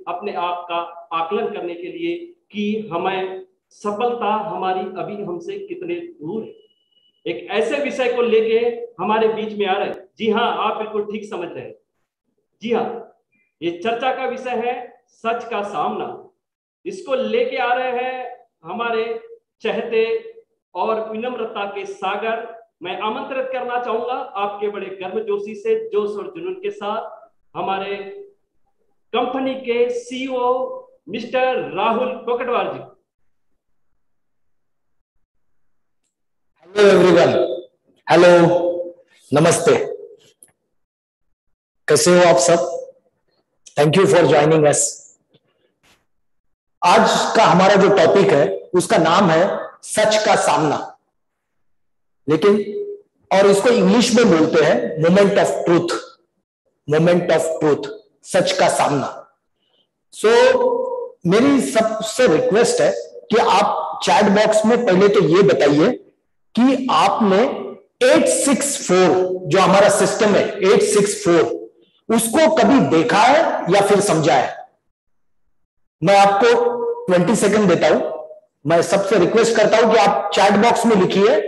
अपने आप का आकलन करने के लिए कि हमें सफलता हमारी अभी हमसे कितने दूर है। एक ऐसे विषय को लेके हमारे बीच में आ रहे हैं। जी हाँ, आप बिल्कुल ठीक समझ रहे हैं। जी हाँ, ये चर्चा का विषय है सच का सामना। इसको लेके आ रहे हैं हमारे चहते और विनम्रता के सागर। मैं आमंत्रित करना चाहूंगा आपके बड़े गर्मजोशी से, जोश और जुनून के साथ, हमारे कंपनी के सीईओ मिस्टर राहुल कोकटवाल जी। हेलो एवरीवन, हेलो, नमस्ते, कैसे हो आप सब? Thank you for joining us. आज का हमारा जो टॉपिक है उसका नाम है सच का सामना, लेकिन और इसको इंग्लिश में बोलते हैं moment of truth. Moment of truth, सच का सामना। मेरी सबसे रिक्वेस्ट है कि आप चैट बॉक्स में पहले तो ये बताइए कि आपने 864 जो हमारा सिस्टम है 864 उसको कभी देखा है या फिर समझा है? मैं आपको 20 सेकंड देता हूं। मैं सबसे रिक्वेस्ट करता हूं कि आप चैट बॉक्स में लिखिए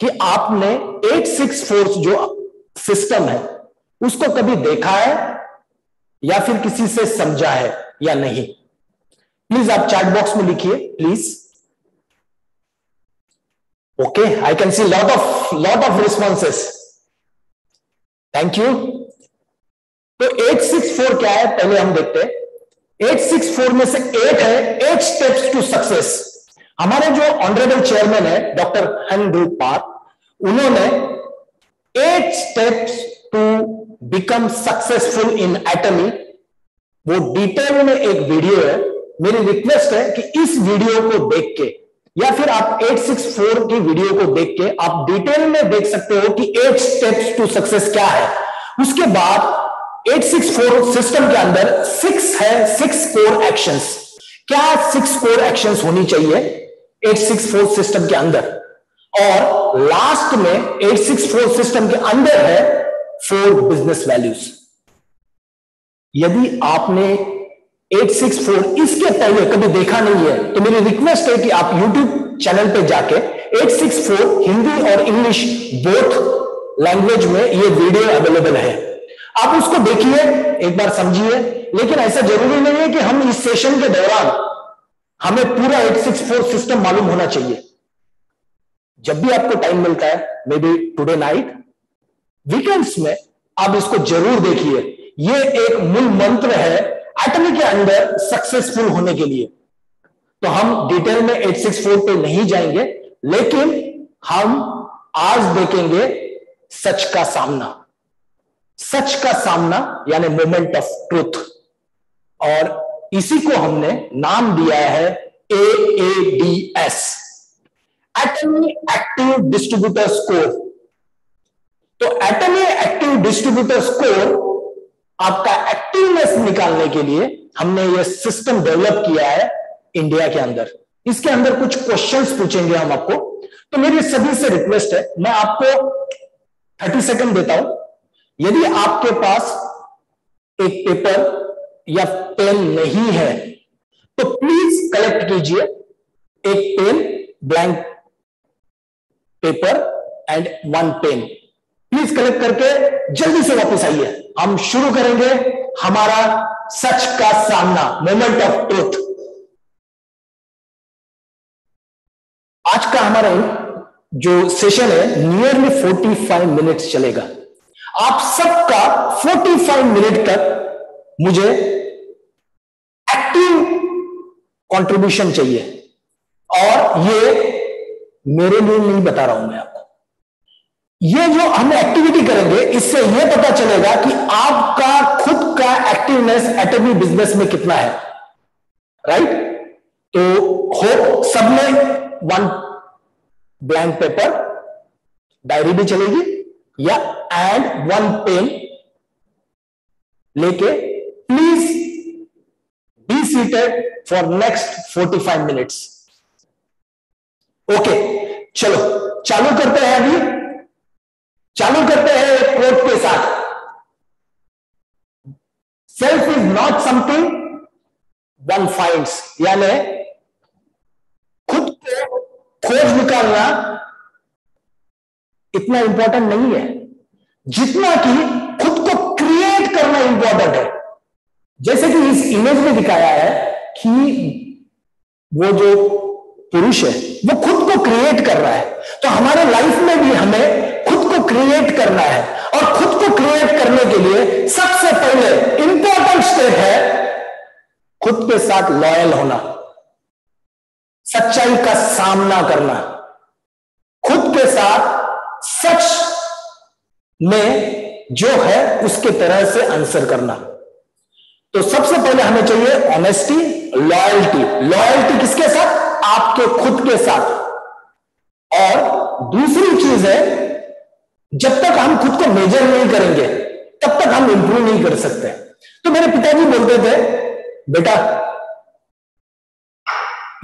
कि आपने 864 जो सिस्टम है उसको कभी देखा है या फिर किसी से समझा है या नहीं। प्लीज आप चैट बॉक्स में लिखिए please. Okay, I can see lot of responses. Thank you. तो 864 क्या है पहले हम देखते हैं। 864 में से 8 है 8 स्टेप्स टू सक्सेस। हमारे जो ऑनरेबल चेयरमैन है डॉक्टर एंड्रू पार्क, उन्होंने 8 steps to become successful in Atomy, वो डिटेल में एक वीडियो है। मेरी रिक्वेस्ट है कि इस वीडियो को देख के या फिर आप 864 की वीडियो को देख के आप डिटेल में देख सकते हो कि 8 स्टेप्स टू सक्सेस क्या है। उसके बाद 864 सिस्टम के अंदर 6 है, 6 कोर एक्शंस। क्या 6 कोर एक्शंस होनी चाहिए 864 सिस्टम के अंदर? और लास्ट में 864 सिस्टम के अंदर है 4 बिजनेस वैल्यूज। यदि आपने 864 इसके पहले कभी देखा नहीं है तो मेरी रिक्वेस्ट है कि आप YouTube चैनल पे जाके 864 हिंदी और इंग्लिश बोथ लैंग्वेज में ये वीडियो अवेलेबल है, आप उसको देखिए, एक बार समझिए। लेकिन ऐसा जरूरी नहीं है कि हम इस सेशन के दौरान हमें पूरा 864 सिस्टम मालूम होना चाहिए। जब भी आपको टाइम मिलता है, may be today night, weekends में, आप इसको जरूर देखिए। ये एक मूल मंत्र है एटमी के अंदर सक्सेसफुल होने के लिए। तो हम डिटेल में 864 पे नहीं जाएंगे, लेकिन हम आज देखेंगे सच का सामना। सच का सामना यानी मोमेंट ऑफ ट्रूथ, और इसी को हमने नाम दिया है AADS, एटमी एक्टिव डिस्ट्रीब्यूटर स्कोर। तो एटमी एक्टिव डिस्ट्रीब्यूटर स्कोर, आपका एक्टिवनेस निकालने के लिए हमने यह सिस्टम डेवलप किया है इंडिया के अंदर। इसके अंदर कुछ क्वेश्चंस पूछेंगे हम आपको। तो मेरी सभी से रिक्वेस्ट है, मैं आपको 30 सेकंड देता हूं। यदि आपके पास एक पेपर या पेन नहीं है तो प्लीज कलेक्ट कीजिए एक pen, blank paper and 1 pen. Please collect करके जल्दी से वापस आइए। हम शुरू करेंगे हमारा सच का सामना, मोमेंट ऑफ ट्रूथ। आज का हमारा जो सेशन है नियरली 45 मिनट्स चलेगा। आप सबका 45 मिनट तक मुझे एक्टिव कंट्रीब्यूशन चाहिए, और ये मेरे लिए नहीं बता रहा हूं मैं आपको। ये जो हम एक्टिविटी करेंगे इससे ये पता चलेगा कि आपका खुद का एक्टिवनेस एटमी बिजनेस में कितना है, राइट? तो होप सबने 1 ब्लैंक पेपर, डायरी भी चलेगी, या एंड 1 पेन लेके please be seated for next 45 minutes. Okay, चलो चालू करते हैं। अभी चालू करते हैं एक कोट के साथ। Self is not something one finds, यानी खुद को खोज निकालना इतना इंपॉर्टेंट नहीं है जितना कि खुद को क्रिएट करना इंपॉर्टेंट है। जैसे कि इस इमेज में दिखाया है कि वो जो पुरुष है वो खुद को क्रिएट कर रहा है, तो हमारे लाइफ में भी हमें खुद को क्रिएट करना है। और खुद को क्रिएट करने के लिए सबसे पहले इंपॉर्टेंट स्टेप है खुद के साथ लॉयल होना, सच्चाई का सामना करना, खुद के साथ सच में जो है उसके तरह से आंसर करना। तो सबसे पहले हमें चाहिए ऑनेस्टी, लॉयल्टी। लॉयल्टी किसके साथ? आपके खुद के साथ। और दूसरी चीज है, जब तक हम खुद को मेजर नहीं करेंगे तब तक हम इंप्रूव नहीं कर सकते। तो मेरे पिताजी बोलते थे, बेटा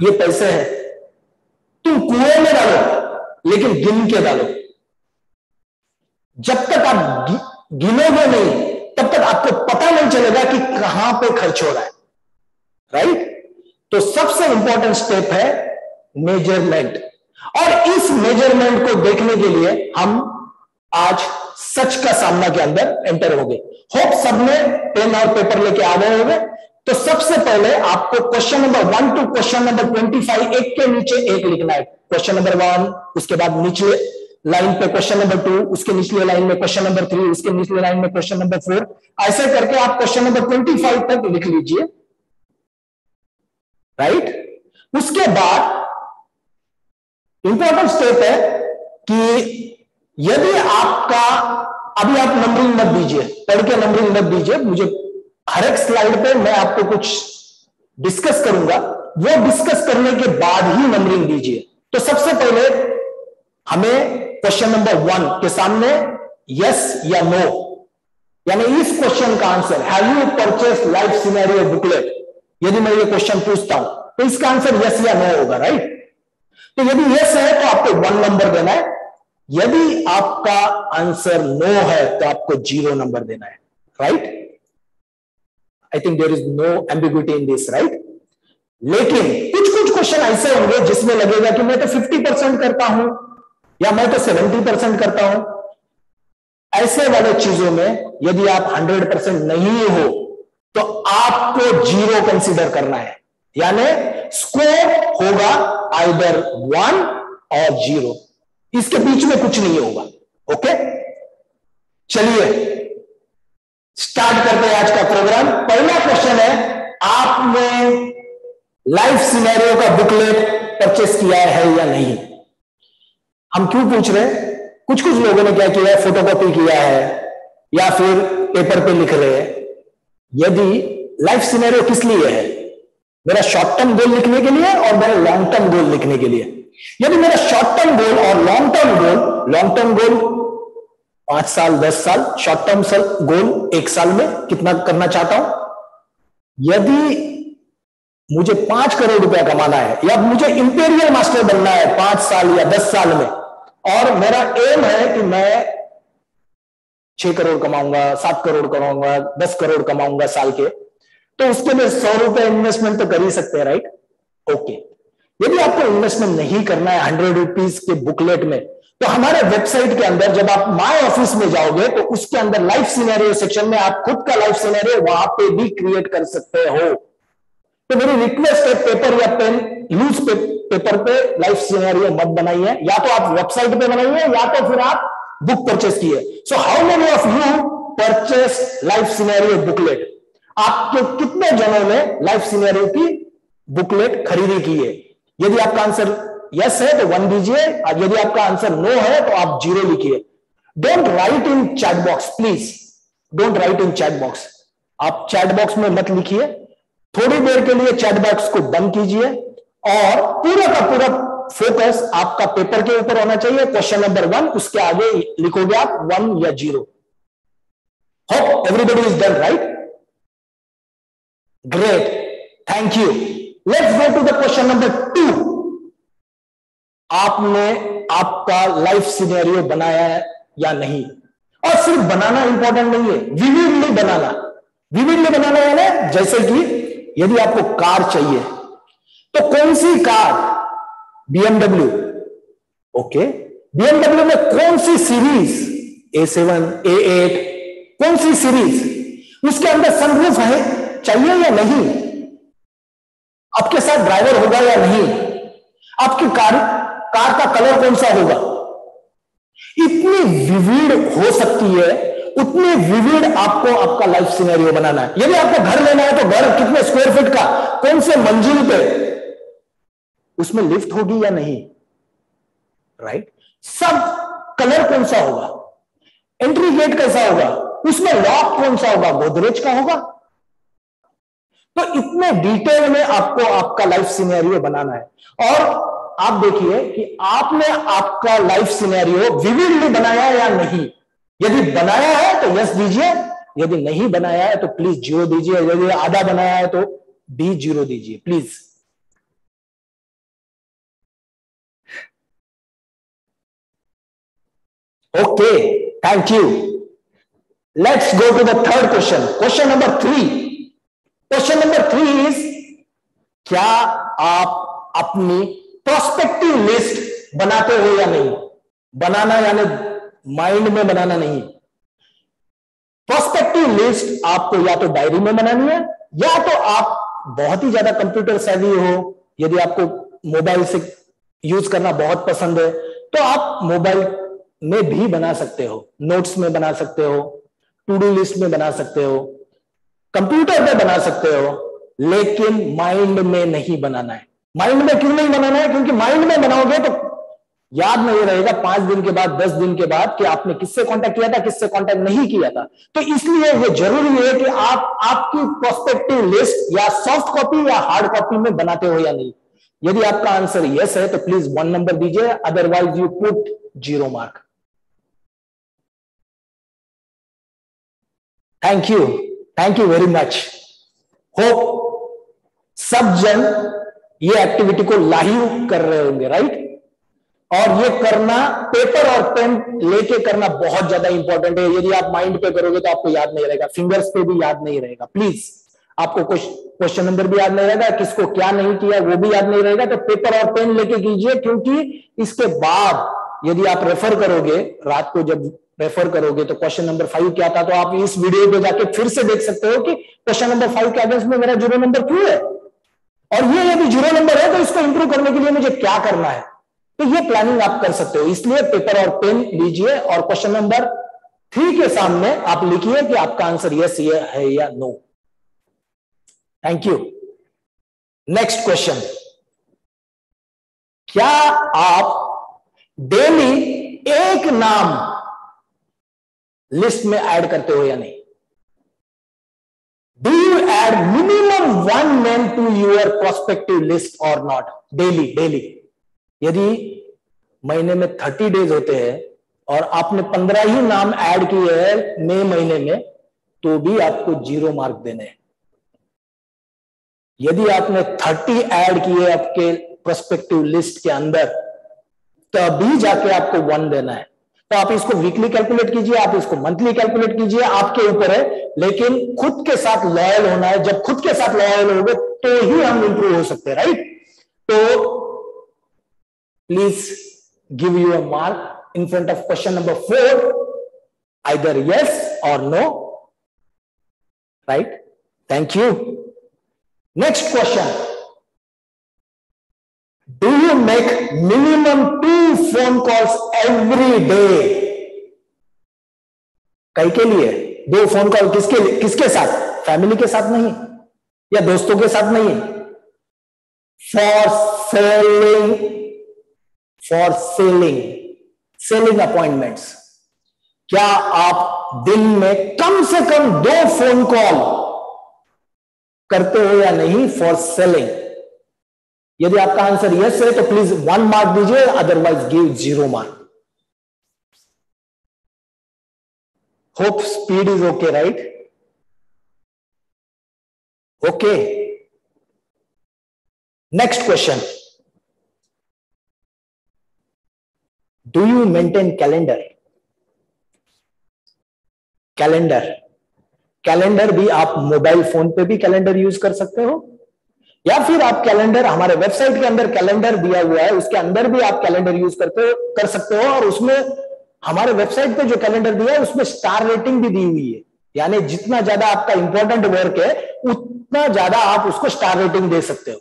ये पैसे हैं, तुम कुएं में डालो लेकिन गिन के डालो। जब तक आप गिनोगे नहीं तब तक आपको पता नहीं चलेगा कि कहां पे खर्च हो रहा है, राइट? तो सबसे इंपॉर्टेंट स्टेप है मेजरमेंट। और इस मेजरमेंट को देखने के लिए हम आज सच का सामना के अंदर एंटर हो गए। होप सबने पेन और पेपर लेके आ गए होंगे। तो सबसे पहले आपको question number 1 to question number 25 एक के नीचे एक लिखना है। क्वेश्चन नंबर 1, उसके बाद निचले लाइन पे क्वेश्चन नंबर 2, उसके निचले लाइन में क्वेश्चन नंबर 3, उसके निचले लाइन में क्वेश्चन नंबर 4, ऐसे करके आप क्वेश्चन नंबर 25 तक लिख लीजिए, राइट? उसके बाद इंपॉर्टेंट स्टेप है कि यदि आपका, अभी आप नंबरिंग मत दीजिए, पढ़ के नंबरिंग मत दीजिए, मुझे हर एक स्लाइड पे मैं आपको कुछ डिस्कस करूंगा, वो डिस्कस करने के बाद ही नंबरिंग दीजिए। तो सबसे पहले हमें क्वेश्चन नंबर 1 के सामने यस या नो, यानी इस क्वेश्चन का answer, have you purchased life scenario booklet, यदि मैं ये क्वेश्चन पूछता हूं तो इसका आंसर यस या नो होगा, राइट? तो यदि यस है तो आपको 1 नंबर देना है, यदि आपका आंसर नो है तो आपको 0 नंबर देना है, right? I think there is no ambiguity in this, right? लेकिन कुछ कुछ क्वेश्चन ऐसे होंगे जिसमें लगेगा कि मैं तो 50% करता हूं या मैं तो 70% करता हूं। ऐसे वाले चीजों में यदि आप 100% नहीं हो तो आपको 0 कंसीडर करना है, यानी स्कोर होगा आइदर 1 और 0, इसके बीच में कुछ नहीं होगा। ओके, चलिए स्टार्ट करते हैं आज का प्रोग्राम। पहला क्वेश्चन है, आपने लाइफ सिनेरियो का बुकलेट परचेस किया है या नहीं? हम क्यों पूछ रहे हैं? कुछ कुछ लोगों ने क्या किया है, फोटोकॉपी किया है या फिर पेपर पे लिख रहे हैं। यदि लाइफ सिनेरियो किस लिए है? मेरा शॉर्ट टर्म गोल लिखने के लिए और मेरा लॉन्ग टर्म गोल लिखने के लिए। यदि मेरा शॉर्ट टर्म गोल और लॉन्ग टर्म गोल 5 साल 10 साल, शॉर्ट टर्म गोल 1 साल में कितना करना चाहता हूं। यदि मुझे 5 करोड़ रुपया कमाना है या मुझे इंपीरियल मास्टर बनना है 5 साल या 10 साल में, और मेरा एम है कि मैं 6 करोड़ कमाऊंगा, 7 करोड़ कमाऊंगा, 10 करोड़ कमाऊंगा साल के, तो उसके लिए 100 रुपए इन्वेस्टमेंट तो कर ही सकते हैं, राइट? ओके, यदि आपको इन्वेस्टमेंट नहीं करना है 100 रुपीज के बुकलेट में, तो हमारे वेबसाइट के अंदर जब आप माय ऑफिस में जाओगे तो उसके अंदर लाइफ सिनेरियो सेक्शन में आप खुद का लाइफ सिनेरियो वहां पे भी क्रिएट कर सकते हो। तो मेरी रिक्वेस्ट है, पेपर या पेन, लूज पेपर पे लाइफ सिनेरियो मत बनाइए, या तो आप वेबसाइट पे बनाइए या तो फिर आप बुक परचेस किए। So how many of you purchase life scenario booklet? आपके कितने जनों ने लाइफ सिनेरियो की बुकलेट खरीदी की है? यदि आपका आंसर यस है तो 1 दीजिए, और यदि आपका आंसर नो है तो आप 0 लिखिए। Don't write in chat box, please don't write in chat box. आप चैट बॉक्स में मत लिखिए, थोड़ी देर के लिए चैट बॉक्स को बंद कीजिए और पूरा का पूरा फोकस आपका पेपर के ऊपर होना चाहिए। क्वेश्चन नंबर 1, उसके आगे लिखोगे आप 1 या 0। Hope everybody is done, right? Great, thank you. Let's go to the question number 2। आपने आपका लाइफ सिनेरियो बनाया है या नहीं? और सिर्फ बनाना इंपॉर्टेंट नहीं है, विविडली बनाना। विविडली बनाना यानी जैसे कि यदि आपको कार चाहिए तो कौन सी कार? BMW। ओके, BMW में कौन सी सीरीज? A7, A8, कौन सी सीरीज? उसके अंदर सनरूफ है, चाहिए या नहीं? आपके साथ ड्राइवर होगा या नहीं? आपकी कार का कलर कौन सा होगा? इतनी विविड हो सकती है, उतनी विविड आपको आपका लाइफ सिनेरियो बनाना है। यदि आपको घर लेना है तो घर कितने स्क्वायर फीट का, कौन से मंजिल पे, उसमें लिफ्ट होगी या नहीं, राइट? सब कलर कौन सा होगा, एंट्री गेट कैसा होगा, उसमें लॉक कौन सा होगा, गोदरेज का होगा। तो इतने डिटेल में आपको आपका लाइफ सिनेरियो बनाना है। और आप देखिए कि आपने आपका लाइफ सिनेरियो विविडली बनाया या नहीं। यदि बनाया है तो यस दीजिए, यदि नहीं बनाया है तो प्लीज 0 दीजिए, यदि आधा बनाया है तो भी 0 दीजिए please. Okay, thank you. Let's go to the third question, question number 3। Question number 3 is, क्या आप अपनी प्रोस्पेक्टिव लिस्ट बनाते हो या नहीं? बनाना यानी माइंड में बनाना नहीं। प्रोस्पेक्टिव लिस्ट आपको या तो डायरी में बनानी है, या तो आप बहुत ही ज्यादा कंप्यूटर सेवी हो, यदि आपको मोबाइल से यूज करना बहुत पसंद है तो आप मोबाइल में भी बना सकते हो, नोट्स में बना सकते हो, टू डू लिस्ट में बना सकते हो, कंप्यूटर पे बना सकते हो, लेकिन माइंड में नहीं बनाना है। माइंड में क्यों नहीं बनाना है? क्योंकि माइंड में बनाओगे तो याद नहीं रहेगा 5 दिन के बाद, 10 दिन के बाद कि आपने किससे कांटेक्ट किया था, किससे कांटेक्ट नहीं किया था। तो इसलिए ये जरूरी है कि आप आपकी प्रोस्पेक्टिव लिस्ट या सॉफ्ट कॉपी या हार्ड कॉपी में बनाते हो या नहीं। यदि आपका आंसर यस है तो प्लीज 1 नंबर दीजिए, otherwise you put 0 mark. Thank you very much. Hope सब जन ये एक्टिविटी को लाइव कर रहे होंगे, राइट? और ये करना पेपर और पेन लेके करना बहुत ज्यादा इंपॉर्टेंट है। यदि आप माइंड पे करोगे तो आपको याद नहीं रहेगा, फिंगर्स पे भी याद नहीं रहेगा। प्लीज, आपको क्वेश्चन नंबर भी याद नहीं रहेगा, किसको क्या नहीं किया वो भी याद नहीं रहेगा। तो पेपर और पेन लेके कीजिए, क्योंकि इसके बाद यदि आप रेफर करोगे, रात को जब रेफर करोगे तो क्वेश्चन नंबर 5 क्या था, तो आप इस वीडियो पे जाके फिर से देख सकते हो कि क्वेश्चन नंबर 5 के अगेंस्ट में मेरा 0 नंबर क्यों है, और ये यदि 0 नंबर है तो इसको इंप्रूव करने के लिए मुझे क्या करना है। तो ये प्लानिंग आप कर सकते हो। इसलिए पेपर और पेन लीजिए और क्वेश्चन नंबर 3 के सामने आप लिखिए कि आपका आंसर यस है या no. Thank you. Next question, क्या आप डेली एक नाम लिस्ट में ऐड करते हो या नहीं? Do you add minimum 1 name to your prospective list और नॉट? डेली। यदि महीने में 30 डेज होते हैं और आपने 15 ही नाम ऐड किए हैं मई महीने में, तो भी आपको 0 मार्क देने हैं। यदि आपने 30 ऐड किए आपके प्रोस्पेक्टिव लिस्ट के अंदर, तभी जाके आपको 1 देना है। तो आप इसको वीकली कैलकुलेट कीजिए, आप इसको मंथली कैलकुलेट कीजिए, आपके ऊपर है, लेकिन खुद के साथ लॉयल होना है। जब खुद के साथ लॉयल होगे तो ही हम इंप्रूव हो सकते हैं, राइट? तो please give you a mark in front of question number 4, either yes or no, right? Thank you. Next question, do you make minimum 2 phone calls every day? कई के लिए 2 फोन कॉल, किसके साथ? Family के साथ नहीं, या दोस्तों के साथ नहीं, फॉर सेलिंग अपॉइंटमेंट्स। क्या आप दिन में कम से कम 2 फोन कॉल करते हो या नहीं फॉर सेलिंग? यदि आपका आंसर यस है तो प्लीज 1 मार्क दीजिए, otherwise give 0 mark. Hope speed is okay, right? Okay. Next question, do you maintain calendar? Calendar भी आप मोबाइल फोन पे भी कैलेंडर यूज कर सकते हो, या फिर आप कैलेंडर हमारे वेबसाइट के अंदर कैलेंडर दिया हुआ है उसके अंदर भी आप कैलेंडर यूज कर सकते हो। और उसमें हमारे वेबसाइट पे जो कैलेंडर दिया है उसमें स्टार रेटिंग भी दी हुई है, यानी जितना ज्यादा आपका इंपॉर्टेंट वर्क है उतना ज्यादा आप उसको स्टार रेटिंग दे सकते हो।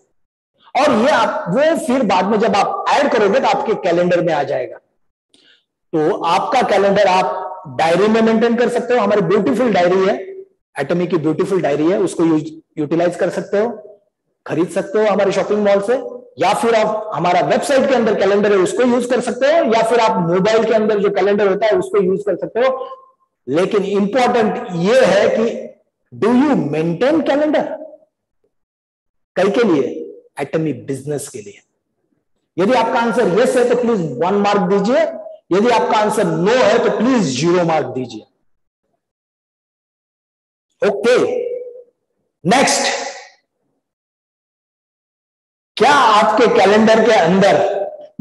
और ये आप वो फिर बाद में जब आप ऐड करोगे तो आपके कैलेंडर में आ जाएगा। तो आपका कैलेंडर आप डायरी में मेंटेन कर सकते हो। हमारी ब्यूटीफुल डायरी है, एटमी की ब्यूटीफुल डायरी है, उसको यूटिलाइज कर सकते हो, खरीद सकते हो हमारे शॉपिंग मॉल से, या फिर आप हमारा वेबसाइट के अंदर कैलेंडर है उसको यूज कर सकते हो, या फिर आप मोबाइल के अंदर जो कैलेंडर होता है उसको यूज कर सकते हो। लेकिन इंपॉर्टेंट यह है कि डू यू मेंटेन कैलेंडर? कई के लिए? एटमी बिजनेस के लिए। यदि आपका आंसर यस है तो प्लीज 1 मार्क दीजिए, यदि आपका आंसर नो है तो प्लीज 0 मार्क दीजिए। ओके, नेक्स्ट, क्या आपके कैलेंडर के अंदर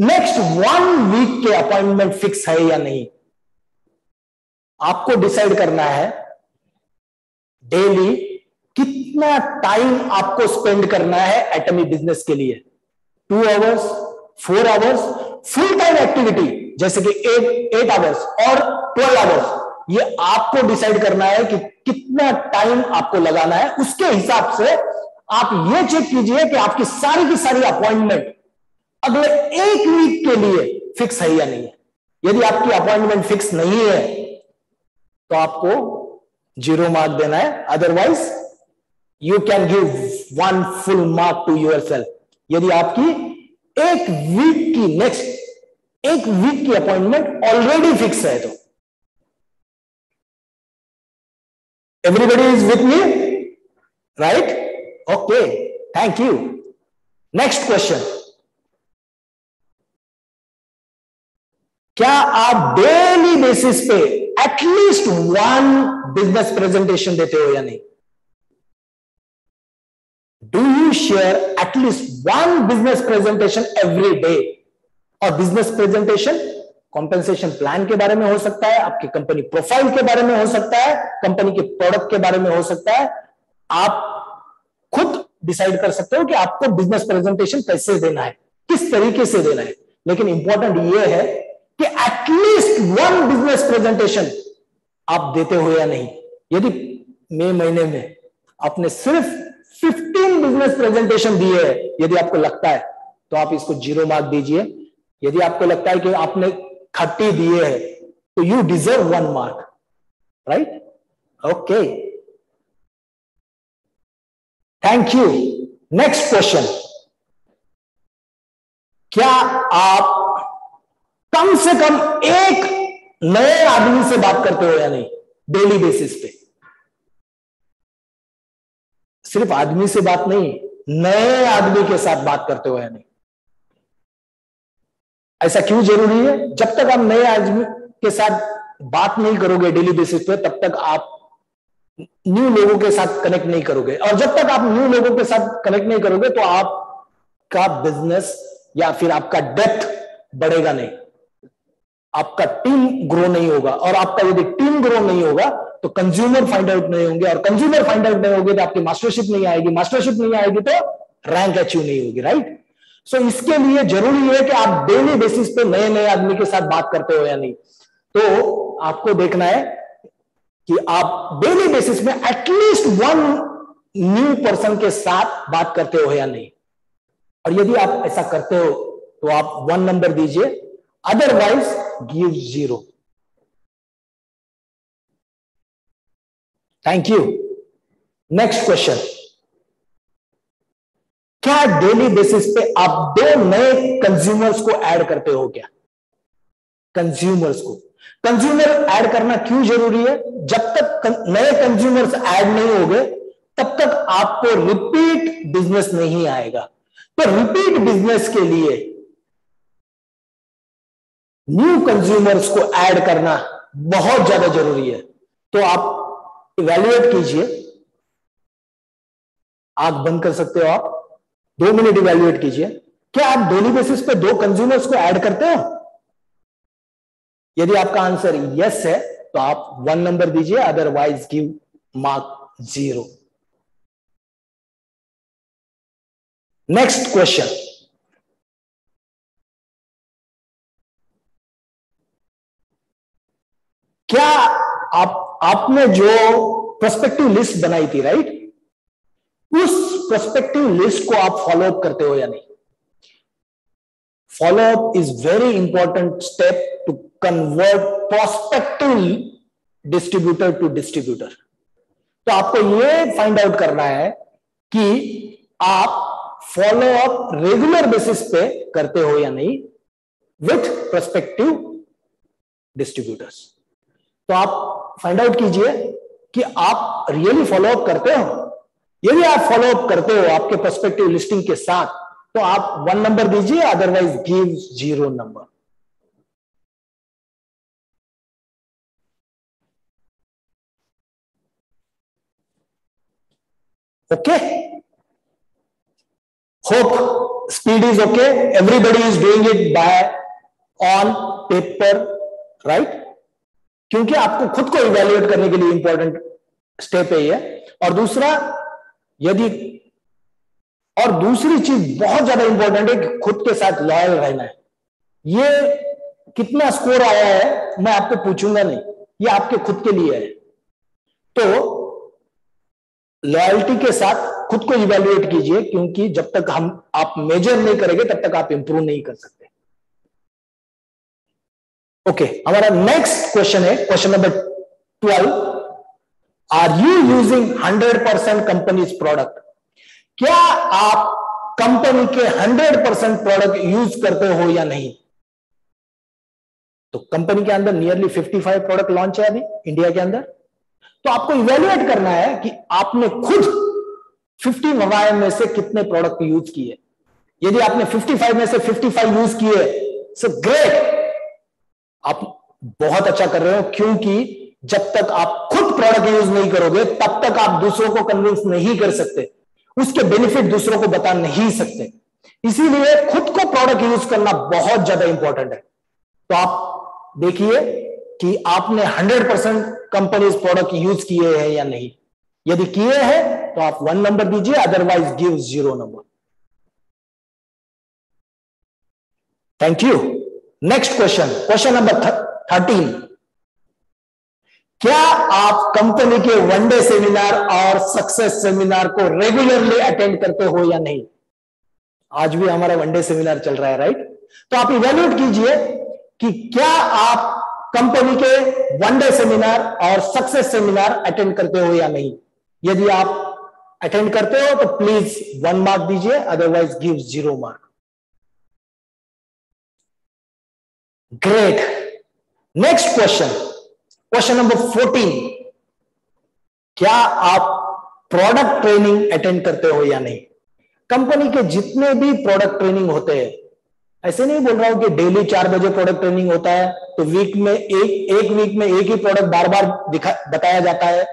नेक्स्ट 1 वीक के अपॉइंटमेंट फिक्स है या नहीं? आपको डिसाइड करना है डेली कितना टाइम आपको स्पेंड करना है एटमी बिजनेस के लिए। 2 hours, 4 hours, full time activity जैसे कि 8 आवर्स और 12 आवर्स, ये आपको डिसाइड करना है कि कितना टाइम आपको लगाना है। उसके हिसाब से आप ये चेक कीजिए कि आपकी सारी की सारी अपॉइंटमेंट अगले 1 वीक के लिए फिक्स है या नहीं है। यदि आपकी अपॉइंटमेंट फिक्स नहीं है तो आपको 0 मार्क देना है, otherwise you can give 1 full mark to yourself. यदि आपकी 1 वीक की नेक्स्ट 1 वीक की अपॉइंटमेंट ऑलरेडी फिक्स है तो। Everybody is with me, right? Okay, thank you. Next question, क्या आप डेली बेसिस पे एटलीस्ट 1 बिजनेस प्रेजेंटेशन देते हो या नहीं? Do you share at least 1 business presentation every day? और बिजनेस प्रेजेंटेशन कॉम्पेंसेशन प्लान के बारे में हो सकता है, आपकी कंपनी प्रोफाइल के बारे में हो सकता है, कंपनी के प्रोडक्ट के बारे में हो सकता है। आप खुद डिसाइड कर सकते हो कि आपको बिजनेस प्रेजेंटेशन कैसे देना है, किस तरीके से देना है। लेकिन इंपॉर्टेंट यह है कि एटलीस्ट 1 बिजनेस प्रेजेंटेशन आप देते हो या नहीं। यदि मई महीने में आपने सिर्फ 15 बिजनेस प्रेजेंटेशन दिए हैं, यदि आपको लगता है तो आप इसको 0 मार्क दीजिए। यदि आपको लगता है कि आपने 30 दिए हैं तो you deserve 1 mark, right? Okay, thank you. Next question, क्या आप कम से कम एक नए आदमी से बात करते हो या नहीं डेली बेसिस पे? सिर्फ आदमी से बात नहीं, नए आदमी के साथ बात करते हो या नहीं? ऐसा क्यों जरूरी है? जब तक आप नए आदमी के साथ बात नहीं करोगे डेली बेसिस पे, तब तक आप न्यू लोगों के साथ कनेक्ट नहीं करोगे। और जब तक आप न्यू लोगों के साथ कनेक्ट नहीं करोगे तो आपका बिजनेस या फिर आपका डेप्थ बढ़ेगा नहीं, आपका टीम ग्रो नहीं होगा। और आपका यदि टीम ग्रो नहीं होगा तो कंज्यूमर फाइंड आउट नहीं होंगे, और कंज्यूमर फाइंड आउट नहीं होंगे तो आपकी मास्टरशिप नहीं आएगी, मास्टरशिप नहीं आएगी तो रैंक अचीव नहीं होगी, राइट? सो इसके लिए जरूरी है कि आप डेली बेसिस पे नए नए आदमी के साथ बात करते हो या नहीं। तो आपको देखना है कि आप डेली बेसिस में एटलीस्ट 1 न्यू पर्सन के साथ बात करते हो या नहीं। और यदि आप ऐसा करते हो तो आप 1 नंबर दीजिए, otherwise give 0। Thank you. Next question, क्या डेली बेसिस पे आप 2 नए कंज्यूमर्स को ऐड करते हो क्या? कंज्यूमर्स को, कंज्यूमर ऐड करना क्यों जरूरी है? जब तक नए कंज्यूमर्स ऐड नहीं होंगे तब तक आपको रिपीट बिजनेस नहीं आएगा। तो रिपीट बिजनेस के लिए न्यू कंज्यूमर्स को ऐड करना बहुत ज्यादा जरूरी है। तो आप इवैल्यूएट कीजिए, आंख बंद कर सकते हो आप, 2 मिनट इवैल्यूएट कीजिए। क्या आप डेली बेसिस पे 2 कंज्यूमर्स को ऐड करते हो? यदि आपका आंसर यस है तो आप 1 नंबर दीजिए, otherwise give mark 0. Next question. क्या आपने जो प्रोस्पेक्टिव लिस्ट बनाई थी, राइट, उस प्रोस्पेक्टिव लिस्ट को आप फॉलो अप करते हो या नहीं? Follow up is very important step to convert prospective distributor to distributor. तो आपको यह फाइंड आउट करना है कि आप फॉलो अप रेगुलर बेसिस पे करते हो या नहीं विथ प्रोस्पेक्टिव डिस्ट्रीब्यूटर्स. तो आप फाइंड आउट कीजिए कि आप रियली फॉलो अप करते हो. यदि आप फॉलो अप करते हो आपके प्रोस्पेक्टिव लिस्टिंग के साथ, तो आप 1 नंबर दीजिए, otherwise give 0 number. Okay, hope speed is okay. Everybody is doing it by on paper, right? क्योंकि आपको खुद को इवैल्यूएट करने के लिए इंपॉर्टेंट स्टेप है ये. और दूसरा, और दूसरी चीज बहुत ज्यादा इंपॉर्टेंट है कि खुद के साथ लॉयल रहना है. ये कितना स्कोर आया है मैं आपको पूछूंगा नहीं, ये आपके खुद के लिए है. तो लॉयल्टी के साथ खुद को इवैल्यूएट कीजिए, क्योंकि जब तक आप मेजर नहीं करेंगे तब तक आप इंप्रूव नहीं कर सकते. ओके, हमारा नेक्स्ट क्वेश्चन है question number 12. Are you using 100% company's product? क्या आप कंपनी के 100% प्रोडक्ट यूज करते हो या नहीं? तो कंपनी के अंदर नियरली 55 प्रोडक्ट लॉन्च है अभी इंडिया के अंदर. तो आपको इवैल्यूएट करना है कि आपने खुद 55 में से कितने प्रोडक्ट यूज किए. यदि आपने 55 में से 55 यूज किए, सो ग्रेट, आप बहुत अच्छा कर रहे हो. क्योंकि जब तक आप खुद प्रोडक्ट यूज नहीं करोगे तब तक आप दूसरों को कन्विंस नहीं कर सकते, उसके बेनिफिट दूसरों को बता नहीं सकते. इसीलिए खुद को प्रोडक्ट यूज करना बहुत ज्यादा इंपॉर्टेंट है. तो आप देखिए कि आपने 100% कंपनीज प्रोडक्ट यूज किए हैं या नहीं. यदि किए हैं तो आप 1 नंबर दीजिए, otherwise give 0 number. Thank you. Next question, question number 13. क्या आप कंपनी के वनडे सेमिनार और सक्सेस सेमिनार को रेगुलरली अटेंड करते हो या नहीं? आज भी हमारा वनडे सेमिनार चल रहा है, राइट? तो आप इवैल्यूएट कीजिए कि क्या आप कंपनी के वनडे सेमिनार और सक्सेस सेमिनार अटेंड करते हो या नहीं. यदि आप अटेंड करते हो तो प्लीज 1 मार्क दीजिए, otherwise give 0 mark. Great. Next question, question number 14. क्या आप प्रोडक्ट ट्रेनिंग अटेंड करते हो या नहीं? कंपनी के जितने भी प्रोडक्ट ट्रेनिंग होते हैं, ऐसे नहीं बोल रहा हूं कि डेली 4 बजे प्रोडक्ट ट्रेनिंग होता है तो वीक में एक वीक में एक ही प्रोडक्ट बार बार बताया जाता है,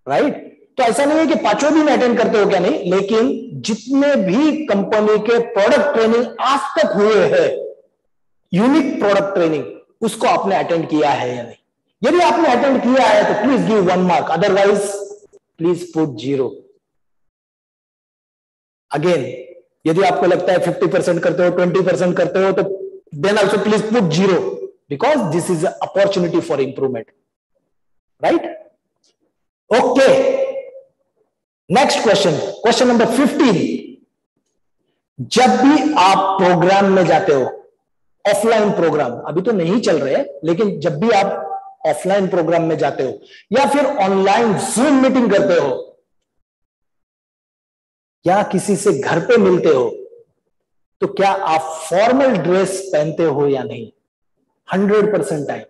राइट? तो ऐसा नहीं है कि 5 दिन अटेंड करते हो क्या नहीं, लेकिन जितने भी कंपनी के प्रोडक्ट ट्रेनिंग आज तक हुए हैं, यूनिक प्रोडक्ट ट्रेनिंग, उसको आपने अटेंड किया है या नहीं. यदि आपने अटेंड किया है तो please give 1 mark, otherwise please put 0. Again, यदि आपको लगता है 50% करते हो, 20% करते हो, तो then also please put 0, because this is opportunity for improvement, right? Okay, next question, question number 15. जब भी आप प्रोग्राम में जाते हो, ऑफलाइन प्रोग्राम अभी तो नहीं चल रहे, लेकिन जब भी आप ऑफलाइन प्रोग्राम में जाते हो या फिर ऑनलाइन जूम मीटिंग करते हो या किसी से घर पे मिलते हो, तो क्या आप फॉर्मल ड्रेस पहनते हो या नहीं? 100% टाइम.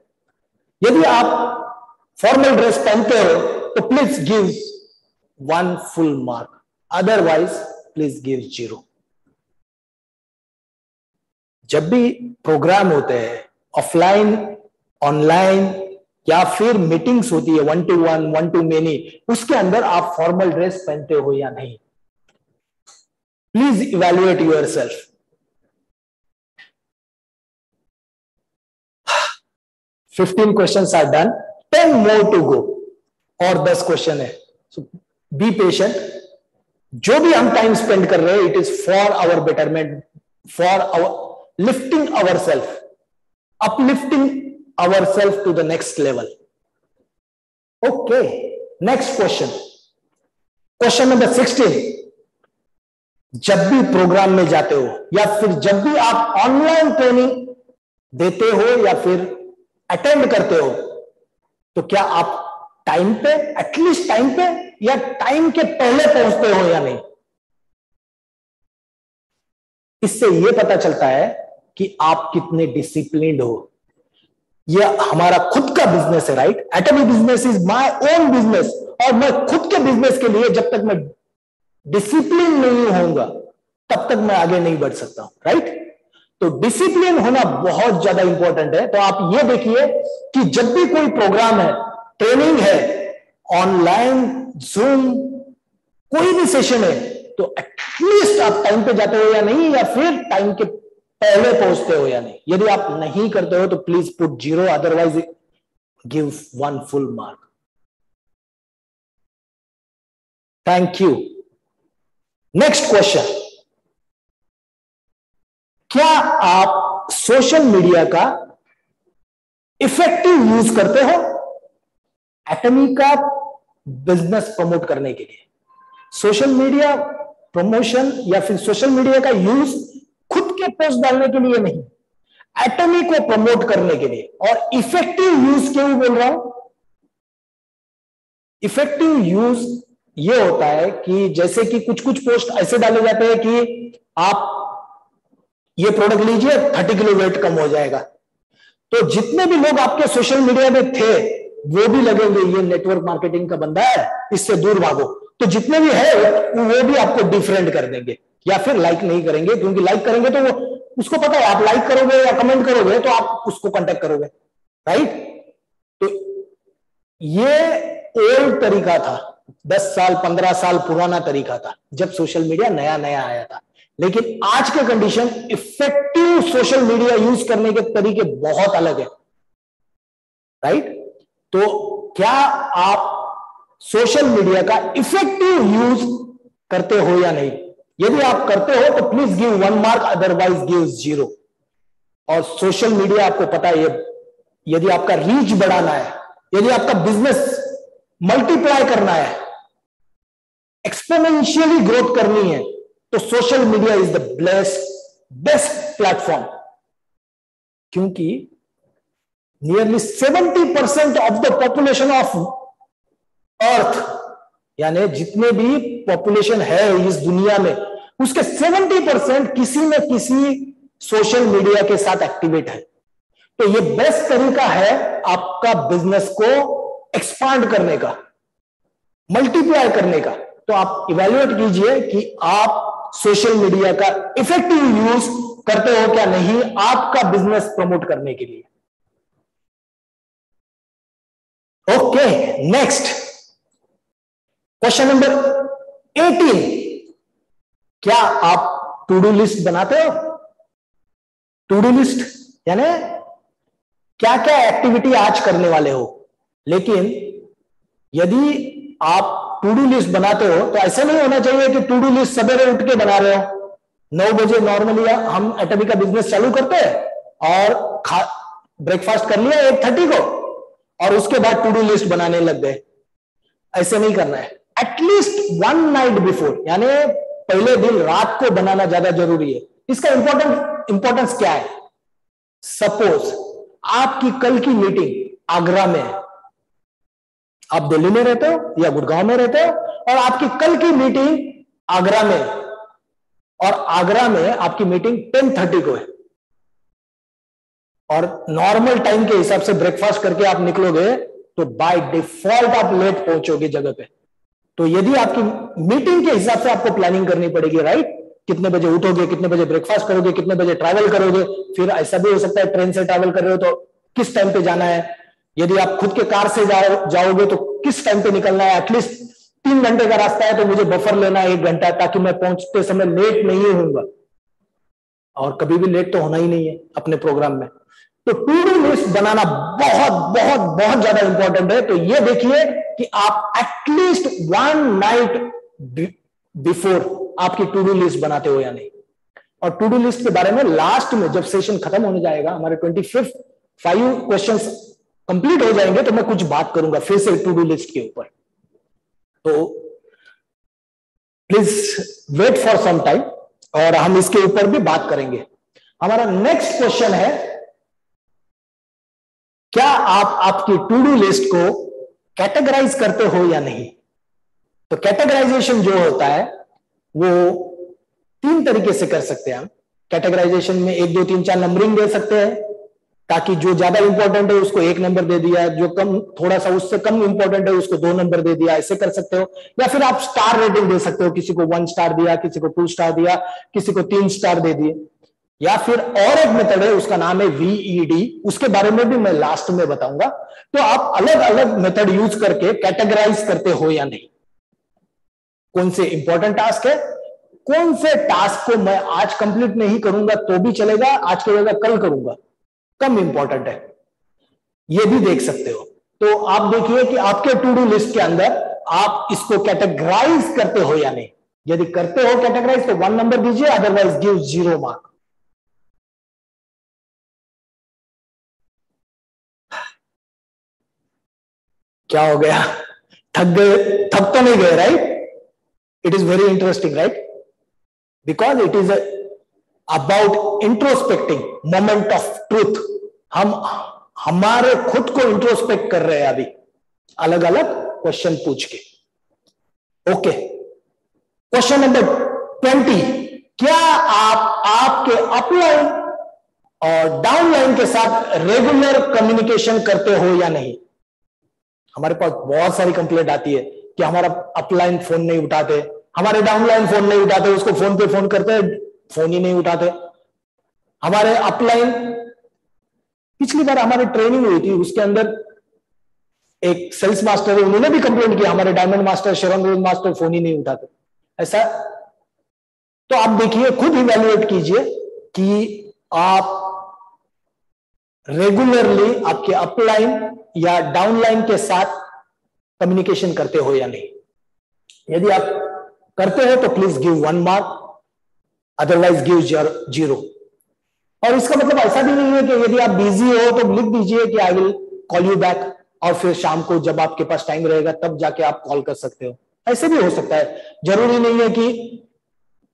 यदि आप फॉर्मल ड्रेस पहनते हो तो please give 1 full mark, otherwise please give 0. जब भी प्रोग्राम होते हैं, ऑफलाइन, ऑनलाइन या फिर मीटिंग्स होती है 1 to 1, 1 to many, उसके अंदर आप फॉर्मल ड्रेस पहनते हो या नहीं? Please evaluate yourself. 15 questions are done, 10 more to go. और 10 क्वेश्चन है. So be patient. जो भी हम टाइम स्पेंड कर रहे हैं, it is for our betterment, for our lifting our self, uplifting ourselves to the next level. Okay, next question. Question number 16. जब भी प्रोग्राम में जाते हो या फिर जब भी आप ऑनलाइन ट्रेनिंग देते हो या फिर अटेंड करते हो, तो क्या आप टाइम पे, एटलीस्ट टाइम पे या टाइम के पहले पहुंचते हो या नहीं? इससे यह पता चलता है कि आप कितने डिसिप्लिन्ड हो। यह हमारा खुद का बिजनेस है, right? Atomy business is my own business, और मैं खुद के बिजनेस के लिए जब तक मैं डिसिप्लिन नहीं होऊंगा तब तक मैं आगे नहीं बढ़ सकता हूं, राइट? तो डिसिप्लिन होना बहुत ज्यादा इंपॉर्टेंट है। तो आप ये देखिए कि जब भी कोई प्रोग्राम है, ट्रेनिंग है, ऑनलाइन, जूम, कोई भी सेशन है, तो एटलीस्ट आप टाइम पे जाते हो या नहीं, या फिर टाइम के पहले पहुंचते हो या नहीं। यदि आप नहीं करते हो तो please put 0, otherwise give 1 full mark. Thank you. Next question, क्या आप सोशल मीडिया का इफेक्टिव यूज करते हो एटमी का बिजनेस प्रमोट करने के लिए? सोशल मीडिया प्रमोशन या फिर सोशल मीडिया का यूज खुद के पोस्ट डालने के लिए नहीं, एटमी को प्रमोट करने के लिए। और इफेक्टिव यूज क्यों बोल रहा हूं? इफेक्टिव यूज ये होता है कि जैसे कि कुछ कुछ पोस्ट ऐसे डाले जाते हैं कि आप ये प्रोडक्ट लीजिए, 30 किलो वेट कम हो जाएगा। तो जितने भी लोग आपके सोशल मीडिया में थे वो भी लगेंगे ये नेटवर्क मार्केटिंग का बंदा है, इससे दूर भागो। तो जितने भी है वो भी आपको डिफरेंट कर देंगे, या फिर लाइक नहीं करेंगे, क्योंकि लाइक करेंगे तो वो, उसको पता है आप लाइक करोगे या कमेंट करोगे तो आप उसको कांटेक्ट करोगे, राइट? तो ये ओल्ड तरीका था, 10 साल 15 साल पुराना तरीका था जब सोशल मीडिया नया नया आया था। लेकिन आज के condition, effective social media use करने के तरीके बहुत अलग है, राइट? तो क्या आप सोशल मीडिया का इफेक्टिव यूज करते हो या नहीं? यदि आप करते हो तो please give 1 mark, otherwise give 0। और सोशल मीडिया आपको पता है, यदि आपका रीच बढ़ाना है, यदि आपका बिजनेस मल्टीप्लाई करना है, एक्सपोनेंशियली ग्रोथ करनी है, तो social media is the best platform. क्योंकि nearly 70% of the population of earth, यानी जितने भी पॉपुलेशन है इस दुनिया में, उसके 70% किसी न किसी सोशल मीडिया के साथ एक्टिवेट है। तो ये बेस्ट तरीका है आपका बिजनेस को एक्सपांड करने का, मल्टीप्लाई करने का। तो आप इवैल्यूएट कीजिए कि आप सोशल मीडिया का इफेक्टिव यूज करते हो क्या नहीं आपका बिजनेस प्रमोट करने के लिए। Okay, next question number 18। क्या आप टू डू लिस्ट बनाते हो? टू डू लिस्ट यानी क्या क्या एक्टिविटी आज करने वाले हो। लेकिन यदि आप टू डू लिस्ट बनाते हो तो ऐसा नहीं होना चाहिए कि टू डू लिस्ट सवेरे उठ के बना रहे हो। 9 बजे नॉर्मली हम एटमी का बिजनेस चालू करते हैं और ब्रेकफास्ट कर लिया 8:30 को और उसके बाद टू डू लिस्ट बनाने लग गए। ऐसे नहीं करना है। एटलीस्ट 1 नाइट बिफोर, यानी पहले दिन रात को बनाना ज्यादा जरूरी है। इसका इंपॉर्टेंस क्या है? सपोज आपकी कल की मीटिंग आगरा में है, आप दिल्ली में रहते हो या गुड़गांव में रहते हो और आपकी कल की मीटिंग आगरा में, और आगरा में आपकी मीटिंग 10:30 को है और नॉर्मल टाइम के हिसाब से ब्रेकफास्ट करके आप निकलोगे तो बाय डिफॉल्ट आप लेट पहुंचोगे जगह पे। तो यदि आपकी मीटिंग के हिसाब से आपको प्लानिंग करनी पड़ेगी, राइट? कितने बजे उठोगे, कितने बजे ब्रेकफास्ट करोगे, कितने बजे ट्रैवल करोगे। फिर ऐसा भी हो सकता है ट्रेन से ट्रैवल कर रहे हो तो किस टाइम पे जाना है। यदि आप खुद के कार से जाओगे तो किस टाइम पे निकलना है। एटलीस्ट 3 घंटे का रास्ता है तो मुझे बफर लेना है 1 घंटा, ताकि मैं पहुंचते समय लेट नहीं होऊंगा। और कभी भी लेट तो होना ही नहीं है अपने प्रोग्राम में। तो टू डू लिस्ट बनाना बहुत बहुत बहुत ज्यादा इंपॉर्टेंट है। तो ये देखिए कि आप एटलीस्ट 1 नाइट बिफोर आपकी टू डू लिस्ट बनाते हो या नहीं। और टू डू लिस्ट के बारे में लास्ट में जब सेशन खत्म होने जाएगा, हमारे 25 5 क्वेश्चंस कंप्लीट हो जाएंगे, तो मैं कुछ बात करूंगा फिर से टू डू लिस्ट के ऊपर। तो please wait for some time और हम इसके ऊपर भी बात करेंगे। हमारा नेक्स्ट क्वेश्चन है, क्या आप आपकी टू डू लिस्ट को कैटेगराइज करते हो या नहीं। तो कैटेगराइजेशन जो होता है वो 3 तरीके से कर सकते हैं हम। कैटेगराइजेशन में 1 2 3 4 नंबरिंग दे सकते हैं, ताकि जो ज्यादा इंपॉर्टेंट है उसको 1 नंबर दे दिया, जो कम थोड़ा सा उससे कम इंपॉर्टेंट है उसको 2 नंबर दे दिया, ऐसे कर सकते हो। या फिर आप स्टार रेटिंग दे सकते हो, किसी को 1 स्टार दिया, किसी को 2 स्टार दिया, किसी को 3 स्टार दे दिए। या फिर और एक मेथड है, उसका नाम है VED, उसके बारे में भी मैं लास्ट में बताऊंगा। तो आप अलग अलग मेथड यूज करके कैटेगराइज करते हो या नहीं। कौन से इंपॉर्टेंट टास्क है, कौन से टास्क को मैं आज कंप्लीट नहीं करूंगा तो भी चलेगा, आज की जगह कल करूंगा, कम इंपॉर्टेंट है, ये भी देख सकते हो। तो आप देखिए कि आपके टू डू लिस्ट के अंदर आप इसको कैटेगराइज करते हो या नहीं। यदि करते हो कैटेगराइज तो 1 नंबर दीजिए, अदरवाइज गिव 0 मार्क। क्या हो गया, थक गए? थक तो नहीं गए, right? It is very interesting, right? Because it is about introspecting moment of truth. हम हमारे खुद को इंट्रोस्पेक्ट कर रहे हैं अभी, अलग अलग क्वेश्चन पूछ के। ओके, क्वेश्चन नंबर 20, क्या आप आपके अपलाइन और डाउनलाइन के साथ रेगुलर कम्युनिकेशन करते हो या नहीं। हमारे पास बहुत सारी कंप्लेंट आती है कि हमारा अपलाइन फोन नहीं उठाते, हमारे डाउनलाइन फोन नहीं उठाते, उसको फोन पे फोन करते हैं, फोन ही नहीं उठाते। हमारे अपलाइन, पिछली बार हमारी ट्रेनिंग हुई थी, उसके अंदर एक सेल्स मास्टर है, उन्होंने भी कंप्लेंट किया हमारे डायमंड मास्टर, शरण रोज मास्टर फोन ही नहीं उठाते। ऐसा तो आप देखिए, खुद इवैल्यूएट कीजिए कि आप रेगुलरली आपके अपलाइन या डाउनलाइन के साथ कम्युनिकेशन करते हो या नहीं। यदि आप करते हो तो please give 1 mark, otherwise give 0। और इसका मतलब ऐसा भी नहीं है कि यदि आप बिजी हो तो लिख दीजिए कि I will call you back, और फिर शाम को जब आपके पास टाइम रहेगा तब जाके आप कॉल कर सकते हो। ऐसे भी हो सकता है, जरूरी नहीं है कि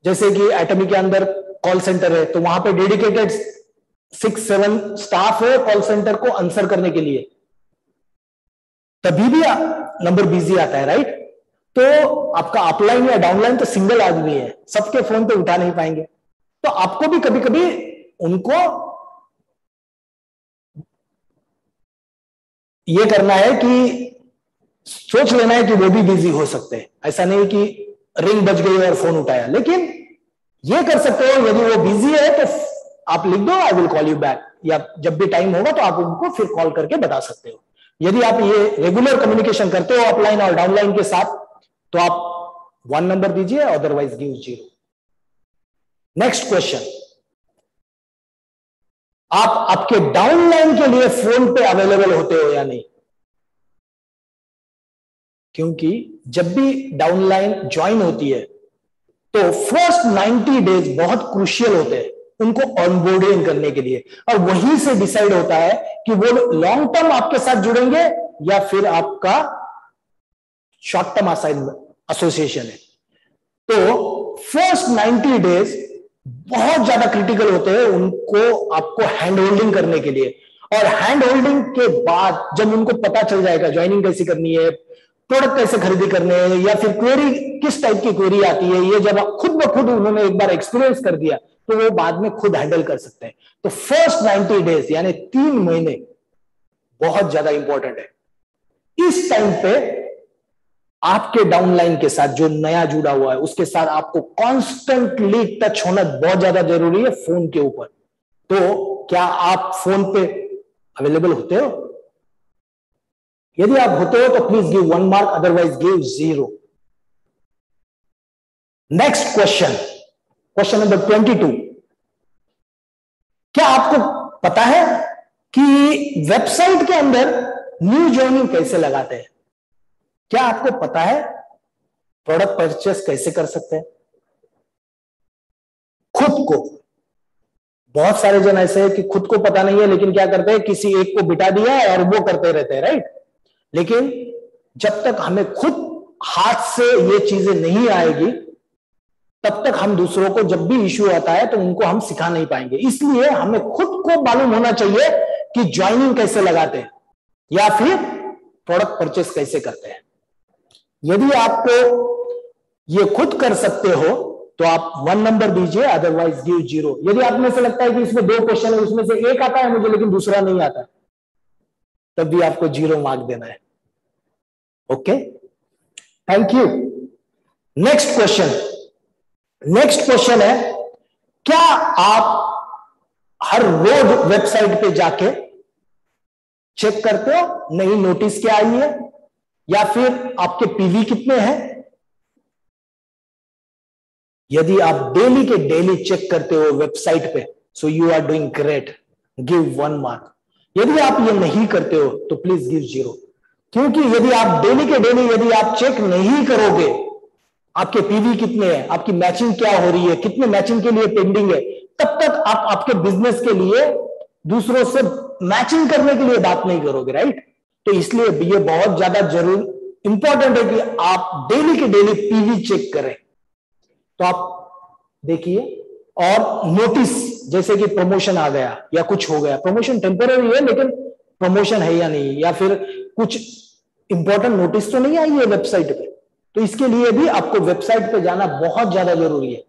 जैसे कि एटमी के अंदर कॉल सेंटर है तो वहां पे डेडिकेटेड 6-7 स्टाफ है कॉल सेंटर को आंसर करने के लिए, तभी भी नंबर बिजी आता है, राइट? तो आपका अपलाइन या डाउनलाइन तो सिंगल आदमी है, सबके फोन पे उठा नहीं पाएंगे। तो आपको भी कभी कभी उनको ये करना है कि सोच लेना है कि वो भी बिजी हो सकते हैं। ऐसा नहीं कि रिंग बज गई और फोन उठाया, लेकिन ये कर सकते हो यदि वो बिजी है तो आप लिख दो I will call you back, या जब भी टाइम होगा तो आप उनको फिर कॉल करके बता सकते हो। यदि आप ये रेगुलर कम्युनिकेशन करते हो अपलाइन और डाउनलाइन के साथ तो आप 1 नंबर दीजिए, अदरवाइज गिव 0। नेक्स्ट क्वेश्चन, आप आपके डाउनलाइन के लिए फोन पे अवेलेबल होते हो या नहीं। क्योंकि जब भी डाउनलाइन ज्वाइन होती है तो फर्स्ट 90 डेज बहुत क्रूशियल होते हैं उनको ऑनबोर्डिंग करने के लिए, और वहीं से डिसाइड होता है कि वो लॉन्ग टर्म आपके साथ जुड़ेंगे या फिर आपका शॉर्ट टर्म एसोसिएशन है। तो फर्स्ट 90 डेज बहुत ज्यादा क्रिटिकल होते हैं उनको आपको हैंड होल्डिंग करने के लिए, और हैंड होल्डिंग के बाद जब उनको पता चल जाएगा ज्वाइनिंग कैसे करनी है, प्रोडक्ट कैसे खरीदी करने हैं, या फिर क्वेरी किस टाइप की क्वेरी आती है, ये जब खुद ब खुद उन्होंने एक बार एक्सपीरियंस कर दिया तो वो बाद में खुद हैंडल कर सकते हैं। तो फर्स्ट 90 डेज यानी 3 महीने बहुत ज्यादा इंपॉर्टेंट है। इस टाइम पे आपके डाउनलाइन के साथ जो नया जुड़ा हुआ है उसके साथ आपको कॉन्स्टेंटली टच होना बहुत ज्यादा जरूरी है फोन के ऊपर। तो क्या आप फोन पे अवेलेबल होते हो? यदि आप होते हो तो please give 1 mark, otherwise give 0। Next question, question number 22, क्या आपको पता है कि वेबसाइट के अंदर न्यू ज्वाइनिंग कैसे लगाते हैं? क्या आपको पता है प्रोडक्ट परचेस कैसे कर सकते हैं? खुद को, बहुत सारे जन ऐसे हैं कि खुद को पता नहीं है, लेकिन क्या करते हैं, किसी एक को बिठा दिया है और वो करते रहते हैं, राइट? लेकिन जब तक हमें खुद हाथ से ये चीजें नहीं आएगी, तब तक हम दूसरों को जब भी इश्यू आता है तो उनको हम सिखा नहीं पाएंगे। इसलिए हमें खुद को मालूम होना चाहिए कि ज्वाइनिंग कैसे लगाते हैं या फिर प्रोडक्ट परचेस कैसे करते हैं। यदि आपको ये खुद कर सकते हो तो आप 1 नंबर दीजिए, अदरवाइज गिव 0। यदि आप में से लगता है कि इसमें 2 क्वेश्चन है, उसमें से एक आता है मुझे लेकिन दूसरा नहीं आता, तब भी आपको 0 मार्क देना है। Okay, thank you. Next question है, क्या आप हर रोज वेबसाइट पे जाके चेक करते हो नई नोटिस क्या आई है, या फिर आपके पीवी कितने हैं? यदि आप डेली के डेली चेक करते हो वेबसाइट पे, so you are doing great, give 1 mark. यदि आप ये नहीं करते हो तो प्लीज गिव 0, क्योंकि यदि आप डेली के डेली यदि आप चेक नहीं करोगे आपके पीवी कितने हैं, आपकी मैचिंग क्या हो रही है, कितने मैचिंग के लिए पेंडिंग है, तब तक आप आपके बिजनेस के लिए दूसरों से मैचिंग करने के लिए बात नहीं करोगे, राइट? तो इसलिए ये बहुत ज्यादा जरूर इंपॉर्टेंट है कि आप डेली के डेली पीवी चेक करें। तो आप देखिए, और नोटिस जैसे कि प्रमोशन आ गया या कुछ हो गया, प्रमोशन टेम्पररी है लेकिन प्रमोशन है या नहीं, या फिर कुछ इंपॉर्टेंट नोटिस तो नहीं आई है वेबसाइट पे, तो इसके लिए भी आपको वेबसाइट पे जाना बहुत ज्यादा जरूरी है।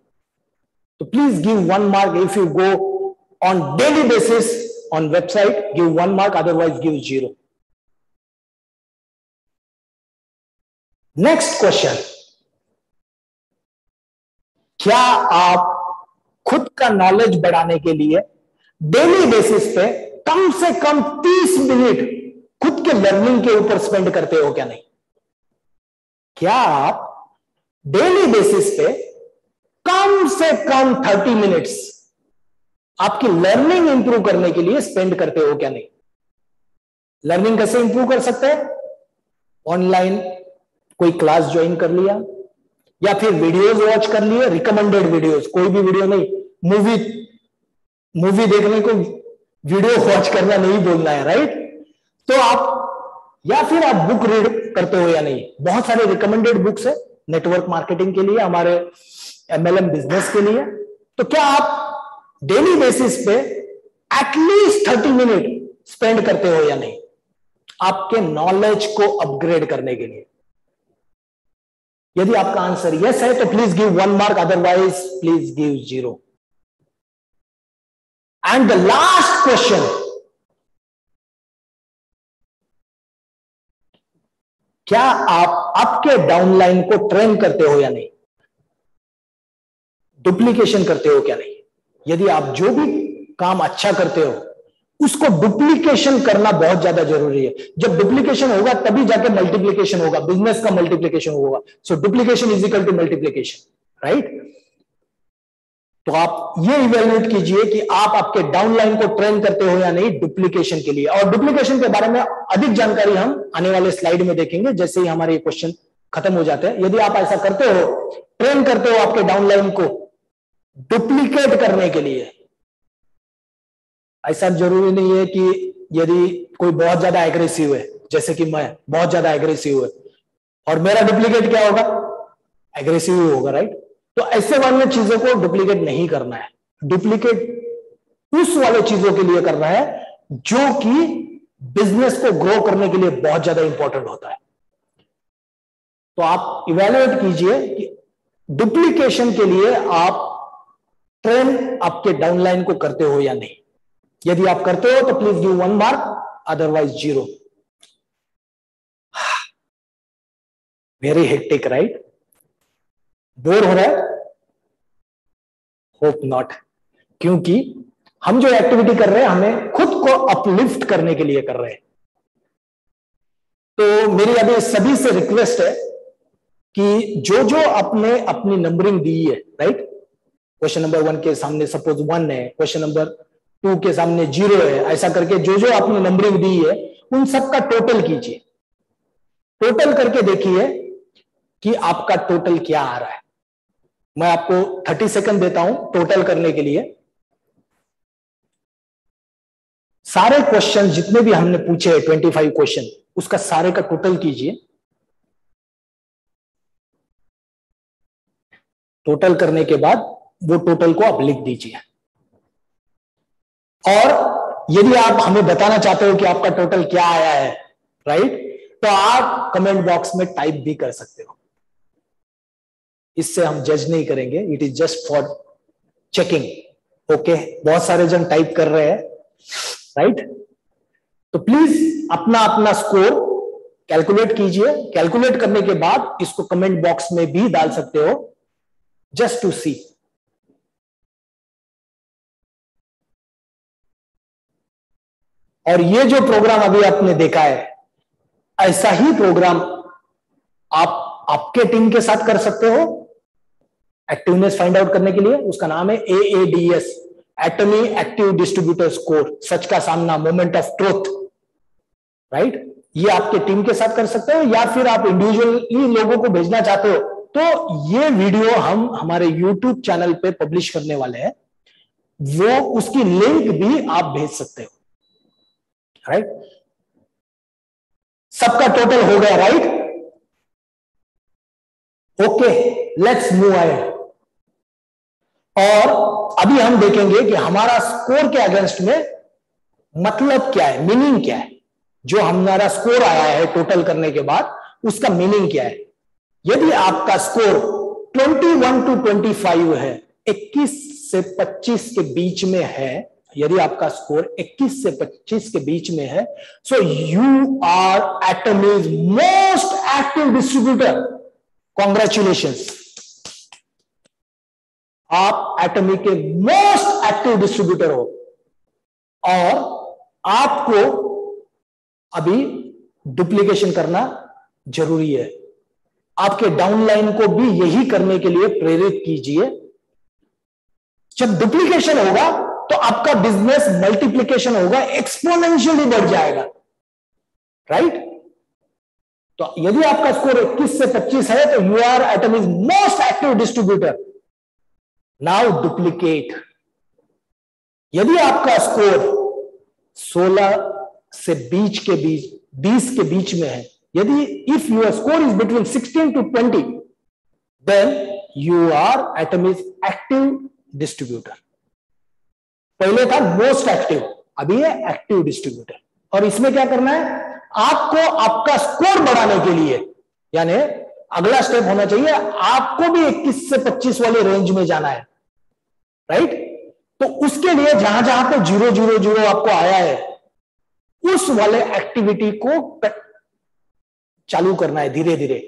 तो please give 1 mark if you go on daily basis on website, give 1 mark, otherwise give 0। Next question, क्या आप खुद का नॉलेज बढ़ाने के लिए डेली बेसिस पे कम से कम 30 मिनट खुद के लर्निंग के ऊपर स्पेंड करते हो क्या नहीं? क्या आप डेली बेसिस पे कम से कम 30 मिनट्स आपकी लर्निंग इंप्रूव करने के लिए स्पेंड करते हो क्या नहीं? लर्निंग कैसे इंप्रूव कर सकते हैं? ऑनलाइन कोई क्लास ज्वाइन कर लिया, या फिर वीडियोस वॉच कर लिए, रिकमेंडेड वीडियोस, कोई भी वीडियो नहीं, मूवी देखने को वीडियो वॉच करना नहीं बोलना है, राइट? तो आप, या फिर आप बुक रीड करते हो या नहीं? बहुत सारे रिकमेंडेड बुक्स है नेटवर्क मार्केटिंग के लिए, हमारे MLM बिजनेस के लिए। तो क्या आप डेली बेसिस पे एटलीस्ट 30 मिनट स्पेंड करते हो या नहीं आपके नॉलेज को अपग्रेड करने के लिए? यदि आपका आंसर यस है तो please give 1 mark, otherwise please give 0। And the last question, क्या आप आपके डाउनलाइन को ट्रेन करते हो या नहीं? डुप्लीकेशन करते हो क्या नहीं? यदि आप जो भी काम अच्छा करते हो उसको डुप्लीकेशन करना बहुत ज्यादा जरूरी है। जब डुप्लीकेशन होगा तभी जाके मल्टीप्लीकेशन होगा, बिजनेस का मल्टीप्लीकेशन होगा। So duplication is equal to multiplication, right? तो आप ये इवेल्युएट कीजिए कि आप आपके डाउनलाइन को ट्रेन करते हो या नहीं डुप्लीकेशन के लिए। और डुप्लीकेशन के बारे में अधिक जानकारी हम आने वाले स्लाइड में देखेंगे जैसे ही हमारे क्वेश्चन खत्म हो जाते हैं। यदि आप ऐसा करते हो, ट्रेन करते हो आपके डाउनलाइन को डुप्लीकेट करने के लिए, ऐसा जरूरी नहीं है कि यदि कोई बहुत ज्यादा एग्रेसिव है, जैसे कि मैं बहुत ज्यादा एग्रेसिव है और मेरा डुप्लीकेट क्या होगा, एग्रेसिव ही होगा, राइट? तो ऐसे वाली चीजों को डुप्लीकेट नहीं करना है। डुप्लीकेट उस वाले चीजों के लिए करना है जो कि बिजनेस को ग्रो करने के लिए बहुत ज्यादा इंपॉर्टेंट होता है। तो आप इवैल्यूएट कीजिए कि डुप्लीकेशन के लिए आप ट्रेन आपके डाउनलाइन को करते हो या नहीं। यदि आप करते हो तो please give 1 mark, otherwise 0। Very hectic, right? Bore हो रहा है? होप नॉट, क्योंकि हम जो एक्टिविटी कर रहे हैं हमें खुद को अपलिफ्ट करने के लिए कर रहे हैं। तो मेरी अभी सभी से रिक्वेस्ट है कि जो जो आपने अपनी नंबरिंग दी है, राइट? क्वेश्चन नंबर 1 के सामने सपोज 1 है, क्वेश्चन नंबर 2 के सामने 0 है, ऐसा करके जो जो आपने नंबरिंग दी है उन सब का टोटल कीजिए। टोटल करके देखिए कि आपका टोटल क्या आ रहा है। मैं आपको 30 सेकंड देता हूं टोटल करने के लिए। सारे क्वेश्चन जितने भी हमने पूछे 25 क्वेश्चन, उसका सारे का टोटल कीजिए। टोटल करने के बाद वो टोटल को आप लिख दीजिए। और यदि आप हमें बताना चाहते हो कि आपका टोटल क्या आया है, राइट, तो आप कमेंट बॉक्स में टाइप भी कर सकते हो। इससे हम जज नहीं करेंगे, it is just for checking. Okay, बहुत सारे जन टाइप कर रहे हैं, राइट। तो प्लीज अपना अपना स्कोर कैलकुलेट कीजिए। कैलकुलेट करने के बाद इसको कमेंट बॉक्स में भी डाल सकते हो, जस्ट टू सी। और ये जो प्रोग्राम अभी आपने देखा है, ऐसा ही प्रोग्राम आप आपके टीम के साथ कर सकते हो एक्टिवनेस फाइंड आउट करने के लिए। उसका नाम है AADS, एटमी एक्टिव डिस्ट्रीब्यूटर स्कोर, सच का सामना, मोमेंट ऑफ ट्रुथ, राइट। ये आपके टीम के साथ कर सकते हो, या फिर आप इंडिविजुअली लोगों को भेजना चाहते हो तो ये वीडियो हम हमारे YouTube चैनल पे पब्लिश करने वाले हैं, वो उसकी लिंक भी आप भेज सकते हो, राइट। सबका टोटल हो गया, right. Okay, let's move ahead. और अभी हम देखेंगे कि हमारा स्कोर के अगेंस्ट में मतलब क्या है, मीनिंग क्या है। जो हमारा स्कोर आया है टोटल करने के बाद, उसका मीनिंग क्या है। यदि आपका स्कोर 21 to 25 है, 21 से 25 के बीच में है, यदि आपका स्कोर 21 से 25 के बीच में है, so you are Atomy's most active distributor. Congratulations, आप एटमी के मोस्ट एक्टिव डिस्ट्रीब्यूटर हो। और आपको अभी डुप्लीकेशन करना जरूरी है। आपके डाउनलाइन को भी यही करने के लिए प्रेरित कीजिए। जब डुप्लीकेशन होगा तो आपका बिजनेस मल्टीप्लिकेशन होगा, एक्सपोनेंशियली बढ़ जाएगा, राइट। तो यदि आपका स्कोर 21 से 25 है तो you are Atomy's most active distributor. Now duplicate. यदि आपका स्कोर 16 से 20 के बीच में है, यदि if your score is between 16 to 20, then you are Atomy's active distributor. पहले था मोस्ट एक्टिव, अभी है एक्टिव डिस्ट्रीब्यूटर। और इसमें क्या करना है, आपको आपका स्कोर बढ़ाने के लिए, यानी अगला स्टेप होना चाहिए आपको भी 21 से 25 वाले रेंज में जाना है, राइट। तो उसके लिए जहां जहां पे 000 आपको आया है, उस वाले एक्टिविटी को चालू करना है धीरे धीरे।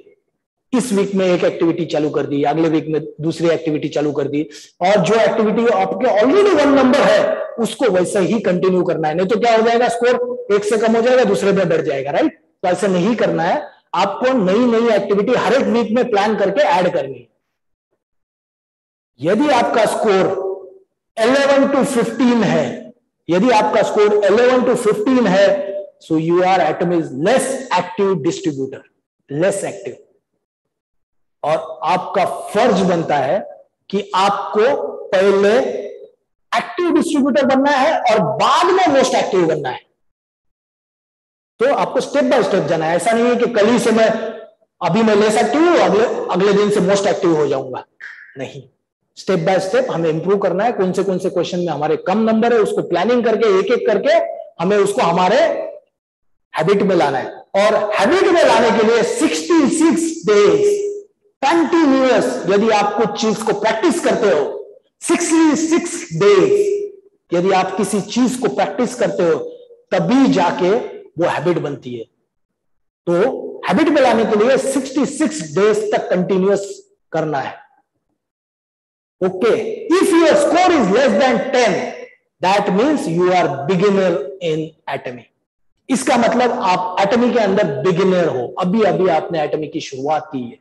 इस वीक में एक एक्टिविटी चालू कर दी, अगले वीक में दूसरी एक्टिविटी चालू कर दी, और जो एक्टिविटी आपके ऑलरेडी 1 नंबर है उसको वैसे ही कंटिन्यू करना है। नहीं तो क्या हो जाएगा, स्कोर 1 से कम हो जाएगा, दूसरे पे बढ़ जाएगा, राइट। तो ऐसा नहीं करना है, आपको नई नई एक्टिविटी हर एक वीक में प्लान करके ऐड करनी है। यदि आपका स्कोर 11 to 15 है, यदि आपका स्कोर 11 to 15 है, so you are Atomy's less active distributor, less active. और आपका फर्ज बनता है कि आपको पहले एक्टिव डिस्ट्रीब्यूटर बनना है और बाद में मोस्ट एक्टिव बनना है। तो आपको स्टेप बाय स्टेप जाना है। ऐसा नहीं है कि कल ही से अभी मैं लेस एक्टिव हूं, अगले दिन से मोस्ट एक्टिव हो जाऊंगा, नहीं। स्टेप बाय स्टेप हमें इंप्रूव करना है। कौन से क्वेश्चन में हमारे कम नंबर है, उसको प्लानिंग करके एक एक करके हमें उसको हमारे हैबिट में लाना है। और हैबिट में लाने के लिए 66 डेज कंटिन्यूअस, यदि आप कुछ चीज को प्रैक्टिस करते हो, 66 डेज यदि आप किसी चीज को प्रैक्टिस करते हो, तभी जाके वो हैबिट बनती है। तो हैबिट में लाने के लिए 66 डेज तक कंटिन्यूअस करना है। Okay, if your score is less than 10, that means you are beginner in Atomy. इसका मतलब आप एटमी के अंदर बिगिनर हो, अभी अभी आपने एटमी की शुरुआत की है।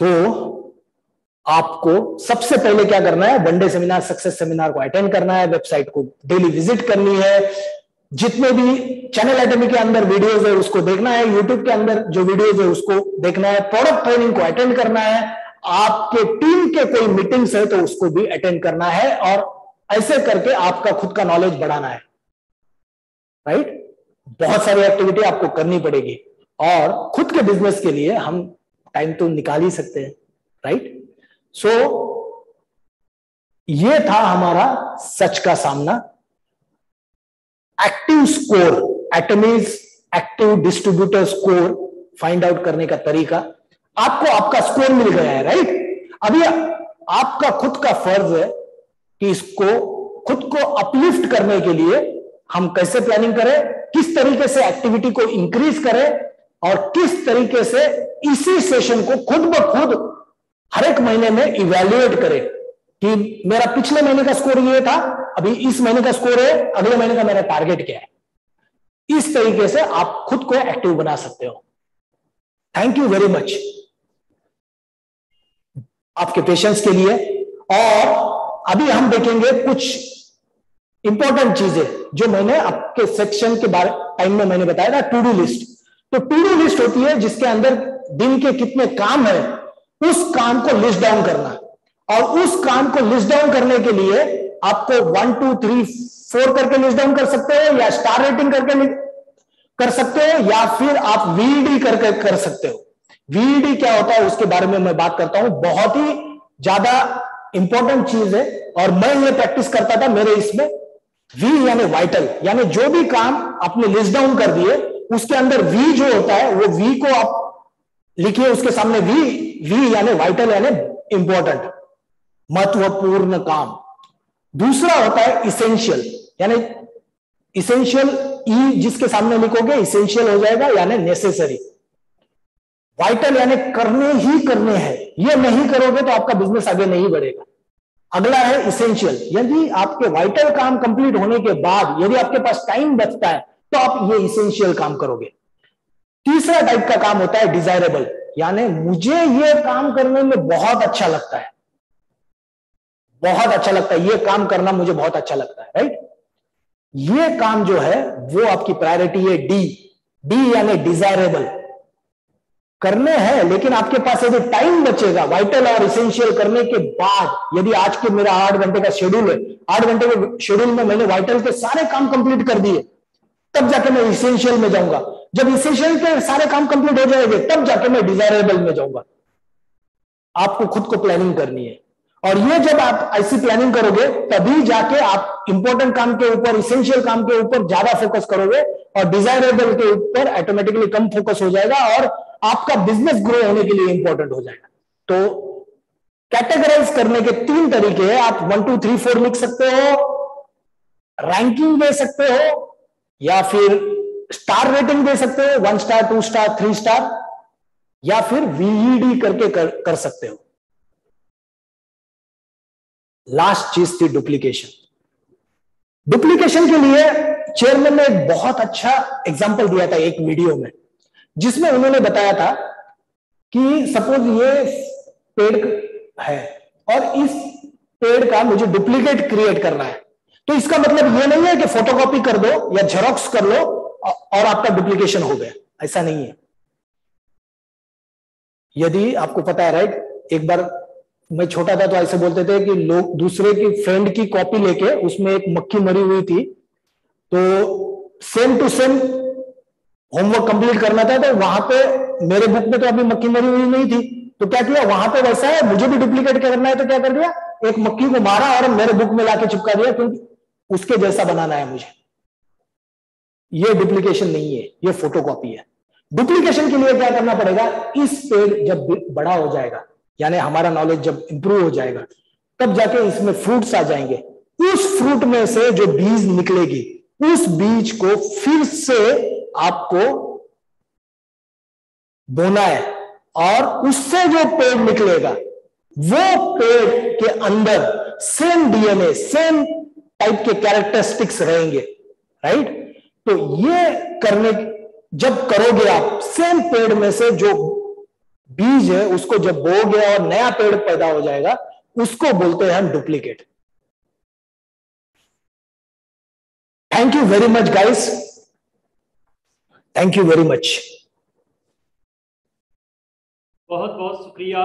तो आपको सबसे पहले क्या करना है, वनडे सेमिनार, सक्सेस सेमिनार को अटेंड करना है, वेबसाइट को डेली विजिट करनी है, जितने भी चैनल एकेडमी के अंदर वीडियोस है उसको देखना है, यूट्यूब के अंदर जो वीडियोस है उसको देखना है, प्रोडक्ट ट्रेनिंग को अटेंड करना है, आपके टीम के कोई मीटिंग्स है तो उसको भी अटेंड करना है, और ऐसे करके आपका खुद का नॉलेज बढ़ाना है, राइट। बहुत सारी एक्टिविटी आपको करनी पड़ेगी, और खुद के बिजनेस के लिए हम टाइम तो निकाल ही सकते हैं, राइट। सो ये था हमारा सच का सामना, active score, Atomy's active distributor score find out करने का तरीका। आपको आपका स्कोर मिल गया है, राइट। अभी आपका खुद का फर्ज है कि इसको खुद को अपलिफ्ट करने के लिए हम कैसे प्लानिंग करें, किस तरीके से एक्टिविटी को इंक्रीज करें, और किस तरीके से इसी सेशन को खुद ब खुद हर एक महीने में इवैल्यूएट करें कि मेरा पिछले महीने का स्कोर ये था, अभी इस महीने का स्कोर है, अगले महीने का मेरा टारगेट क्या है। इस तरीके से आप खुद को एक्टिव बना सकते हो। थैंक यू वेरी मच आपके पेशेंस के लिए। और अभी हम देखेंगे कुछ इंपॉर्टेंट चीजें जो मैंने आपके सेक्शन के बारे टाइम में मैंने बताया था, टू डू लिस्ट। तो टू डू लिस्ट होती है जिसके अंदर दिन के कितने काम है उस काम को लिस्ट डाउन करना, और उस काम को लिस्ट डाउन करने के लिए आपको 1 2 3 4 करके लिस्ट डाउन कर सकते हो, या स्टार रेटिंग करके कर सकते हो, या फिर आप वीडी करके कर सकते हो। वीडी क्या होता है उसके बारे में मैं बात करता हूं, बहुत ही ज्यादा इंपॉर्टेंट चीज है, और मैं ये प्रैक्टिस करता था मेरे इसमें। वी यानी वाइटल, यानी जो भी काम आपने लिस्ट डाउन कर दिए उसके अंदर वी जो होता है वो वी को आप लिखिए, उसके सामने वी यानी वाइटल यानी इंपॉर्टेंट, महत्वपूर्ण काम। दूसरा होता है इसेंशियल, यानी इसेंशियल ई जिसके सामने लिखोगे इसेंशियल हो जाएगा यानी नेसेसरी। वाइटल यानी करने ही करने हैं, ये नहीं करोगे तो आपका बिजनेस आगे नहीं बढ़ेगा। अगला है इसेंशियल, यदि आपके वाइटल काम कंप्लीट होने के बाद यदि आपके पास टाइम बचता है तो आप ये इसेंशियल काम करोगे। तीसरा टाइप का काम होता है डिजायरेबल, यानी मुझे ये काम करने में बहुत अच्छा लगता है, बहुत अच्छा लगता है, ये काम करना मुझे बहुत अच्छा लगता है, राइट। ये काम जो है वो आपकी प्रायोरिटी है डी यानी डिजायरेबल, करने हैं, लेकिन आपके पास यदि टाइम बचेगा वाइटल और इसेंशियल करने के बाद, यदि आज के मेरा 8 घंटे का शेड्यूल है, 8 घंटे के शेड्यूल में मैंने वाइटल के सारे काम कंप्लीट कर दिए, तब जाके मैं इसेंशियल में जाऊंगा। जब इसेंशियल के सारे काम कंप्लीट हो जाएंगे तब जाके मैं डिजायरेबल में जाऊंगा। आपको खुद को प्लानिंग करनी है, और ये जब आप ऐसी प्लानिंग करोगे तभी जाके आप इंपॉर्टेंट काम के ऊपर, इसेंशियल काम के ऊपर ज्यादा फोकस करोगे, और डिजायरेबल के ऊपर ऑटोमेटिकली कम फोकस हो जाएगा, और आपका बिजनेस ग्रो होने के लिए इंपॉर्टेंट हो जाएगा। तो कैटेगराइज करने के 3 तरीके हैं, आप 1 2 3 4 लिख सकते हो, रैंकिंग दे सकते हो, या फिर स्टार रेटिंग दे सकते हो, 1 स्टार 2 स्टार 3 स्टार, या फिर वीईडी करके कर सकते हो। लास्ट चीज थी डुप्लीकेशन। डुप्लीकेशन के लिए चेयरमैन ने एक बहुत अच्छा एग्जांपल दिया था एक वीडियो में, जिसमें उन्होंने बताया था कि सपोज ये पेड़ है और इस पेड़ का मुझे डुप्लीकेट क्रिएट करना है, तो इसका मतलब ये नहीं है कि फोटोकॉपी कर दो या जेरोक्स कर लो और आपका डुप्लीकेशन हो गया, ऐसा नहीं है। यदि आपको पता है, राइट, एक बार मैं छोटा था तो ऐसे बोलते थे कि लोग दूसरे की फ्रेंड की कॉपी लेके उसमें एक मक्खी मरी हुई थी, तो same to same homework complete करना था, तो वहां पे मेरे बुक में तो अभी मक्खी मरी हुई नहीं थी, तो क्या किया, वहां पे वैसा है, मुझे भी डुप्लीकेट करना है, तो क्या कर दिया, एक मक्खी को मारा और मेरे बुक में लाके चिपका दिया, क्योंकि उसके जैसा बनाना है मुझे। ये डुप्लीकेशन नहीं है, ये फोटोकॉपी है। डुप्लीकेशन के लिए क्या करना पड़ेगा, इस पेड़ जब बड़ा हो जाएगा, यानी हमारा नॉलेज जब इंप्रूव हो जाएगा, तब जाके इसमें फ्रूट्स आ जाएंगे, उस फ्रूट में से जो बीज निकलेगी, उस बीज को फिर से आपको बोना है, और उससे जो पेड़ निकलेगा वो पेड़ के अंदर सेम डीएनए, सेम टाइप के कैरेक्टरिस्टिक्स रहेंगे, राइट। तो ये करने जब करोगे आप, सेम पेड़ में से जो बीज है उसको जब बोओगे और नया पेड़ पैदा हो जाएगा, उसको बोलते हैं हम duplicate. Thank thank you very much guys, thank you very much. बहुत बहुत शुक्रिया